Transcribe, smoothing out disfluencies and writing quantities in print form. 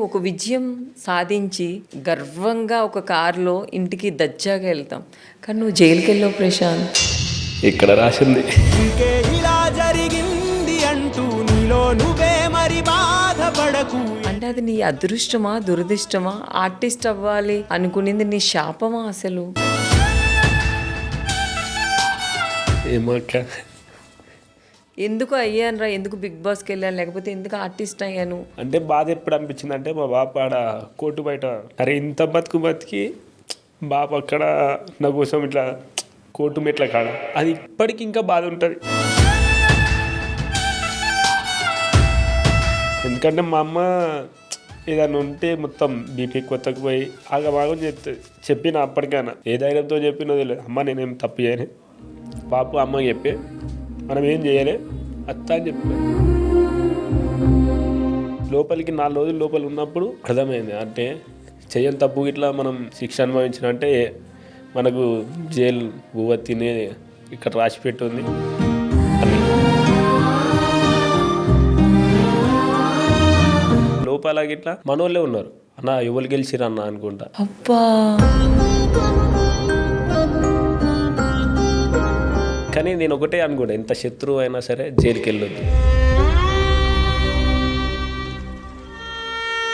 ఒక విజయం సాధించి గర్వంగా ఒక కారులో ఇంటికి దజ్జాగా వెళ్తాం. కానీ నువ్వు జైలుకి వెళ్ళావు ప్రశాంత్. ఇక్కడ రాసింది ఇంకే ఇలా జరిగింది అంటూ నీలో నువ్వే మరి బాధపడకు. అంటే అది నీ అదృష్టమా దురదృష్టమా? ఆర్టిస్ట్ అవ్వాలి అనుకునేది నీ శాపమా అసలు? ఏమో అక్క, ఎందుకు అయ్యాను రా, ఎందుకు బిగ్ బాస్కి వెళ్ళాను, లేకపోతే ఎందుకు ఆర్టిస్ట్ అయ్యాను? అంటే బాధ ఎప్పుడు అనిపించింది అంటే మా బాప ఆడ కోర్టు బయట అరే ఇంత బతికి బాప అక్కడ నా కోసం ఇట్లా కోర్టు మెట్ల కాడ అది ఇప్పటికి ఇంకా బాధ ఉంటుంది. ఎందుకంటే మా అమ్మ ఏదైనా ఉంటే మొత్తం బీపీ కొత్తకు పోయి ఆగమాగం చెప్తుంది. చెప్పిన అప్పటికైనా ఏ ధైర్యంతో చెప్పినో తెలియదు. అమ్మ నేనేం తప్పు చేయను, పాప అమ్మకి చెప్పే మనం ఏం చేయలే అత్త అని చెప్పి లోపలికి 4 రోజులు లోపల ఉన్నప్పుడు అర్థమైంది. అంటే చెయ్యని తప్పు ఇట్లా మనం శిక్ష అనుభవించిన అంటే మనకు జైలు బువ్వ తినే ఇక్కడ రాసి పెట్టుంది అని. లోపల గిట్లా మనోళ్ళే ఉన్నారు. అన్న ఎవరు గెలిచిరు అన్న అనుకుంటా. అబ్బా, కానీ నేను ఒకటే అనుకుంటా, ఎంత శత్రువు అయినా సరే జైలుకి వెళ్ళొద్దు.